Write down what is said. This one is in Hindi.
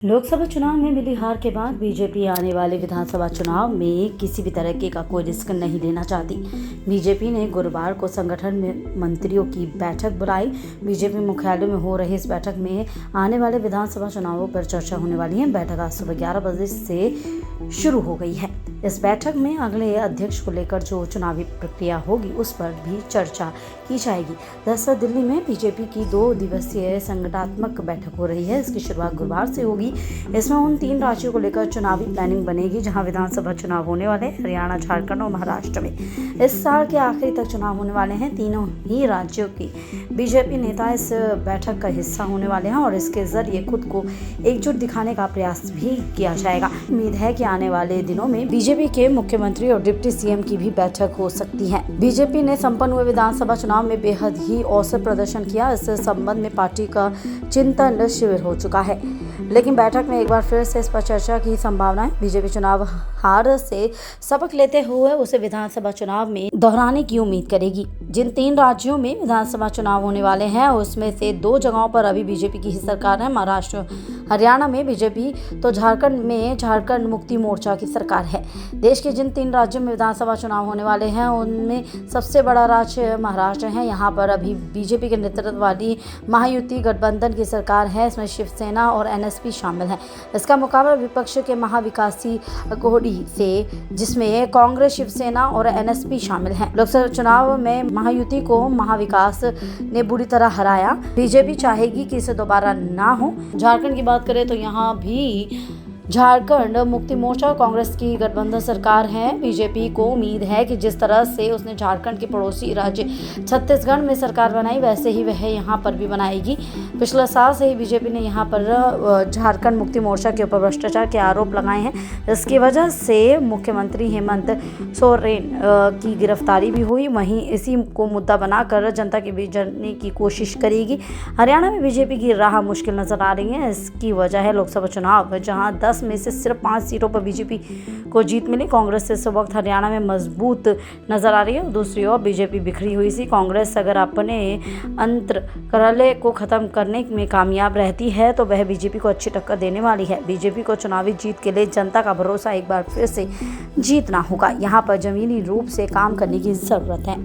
लोकसभा चुनाव में मिली हार के बाद बीजेपी आने वाले विधानसभा चुनाव में किसी भी तरह का कोई रिस्क नहीं लेना चाहती। बीजेपी ने गुरुवार को संगठन में मंत्रियों की बैठक बुलाई। बीजेपी मुख्यालय में हो रही इस बैठक में आने वाले विधानसभा चुनावों पर चर्चा होने वाली है। बैठक आज सुबह 11 बजे से शुरू हो गई है। इस बैठक में अगले अध्यक्ष को लेकर जो चुनावी प्रक्रिया होगी उस पर भी चर्चा की जाएगी। दरअसल दिल्ली में बीजेपी की 2 दिवसीय संगठनात्मक बैठक हो रही है। इसकी शुरुआत गुरुवार से होगी। इसमें उन 3 राज्यों को लेकर चुनावी प्लानिंग बनेगी जहां विधानसभा चुनाव होने वाले हैं। हरियाणा, झारखंड और महाराष्ट्र में इस साल के आखिरी तक चुनाव होने वाले हैं। तीनों ही राज्यों की बीजेपी नेता इस बैठक का हिस्सा होने वाले हैं और इसके जरिए खुद को एकजुट दिखाने का प्रयास भी किया जाएगा। उम्मीद है कि आने वाले दिनों में बीजेपी के मुख्यमंत्री और डिप्टी सीएम की भी बैठक हो सकती है। बीजेपी ने संपन्न हुए विधानसभा चुनाव में बेहद ही औसत प्रदर्शन किया। इस संबंध में पार्टी का चिंतन शिविर हो चुका है, लेकिन बैठक में एक बार फिर से इस पर चर्चा की संभावना है। बीजेपी चुनाव हार से सबक लेते हुए उसे विधानसभा चुनाव में दोहराने की उम्मीद करेगी। जिन 3 राज्यों में विधानसभा चुनाव होने वाले हैं उसमें से 2 जगहों पर अभी बीजेपी की ही सरकार है। महाराष्ट्र, हरियाणा में बीजेपी तो झारखंड में झारखंड मुक्ति मोर्चा की सरकार है। देश के जिन 3 राज्यों में विधानसभा चुनाव होने वाले हैं उनमें सबसे बड़ा राज्य महाराष्ट्र है। यहाँ पर अभी बीजेपी के नेतृत्व वाली महायुति गठबंधन की सरकार है। इसमें शिवसेना और एनएसपी शामिल है। इसका मुकाबला विपक्ष के महाविकासी अघोरी से, जिसमें कांग्रेस, शिवसेना और एनएसपी शामिल हैं। लोकसभा चुनाव में महायुति को महाविकास ने बुरी तरह हराया। बीजेपी चाहेगी कि इसे दोबारा ना हो। झारखंड की बात करें तो यहाँ भी झारखंड मुक्ति मोर्चा कांग्रेस की गठबंधन सरकार है। बीजेपी को उम्मीद है कि जिस तरह से उसने झारखंड के पड़ोसी राज्य छत्तीसगढ़ में सरकार बनाई वैसे ही वह यहाँ पर भी बनाएगी। पिछले साल से ही बीजेपी ने यहाँ पर झारखंड मुक्ति मोर्चा के ऊपर भ्रष्टाचार के आरोप लगाए हैं। इसकी वजह से मुख्यमंत्री हेमंत सोरेन की गिरफ्तारी भी हुई। वहीं इसी को मुद्दा बनाकर जनता के बीच जाने की कोशिश करेगी। हरियाणा में बीजेपी की राह मुश्किल नजर आ रही है। इसकी वजह है लोकसभा चुनाव, जहाँ 10 में से सिर्फ 5 सीटों पर बीजेपी को जीत मिली। कांग्रेस इस वक्त हरियाणा में मजबूत नजर आ रही है। दूसरी ओर बीजेपी बिखरी हुई सी। कांग्रेस अगर अपने अंतराले को खत्म करने में कामयाब रहती है तो वह बीजेपी को अच्छी टक्कर देने वाली है। बीजेपी को चुनावी जीत के लिए जनता का भरोसा एक बार फिर से जीतना होगा। यहाँ पर जमीनी रूप से काम करने की जरूरत है।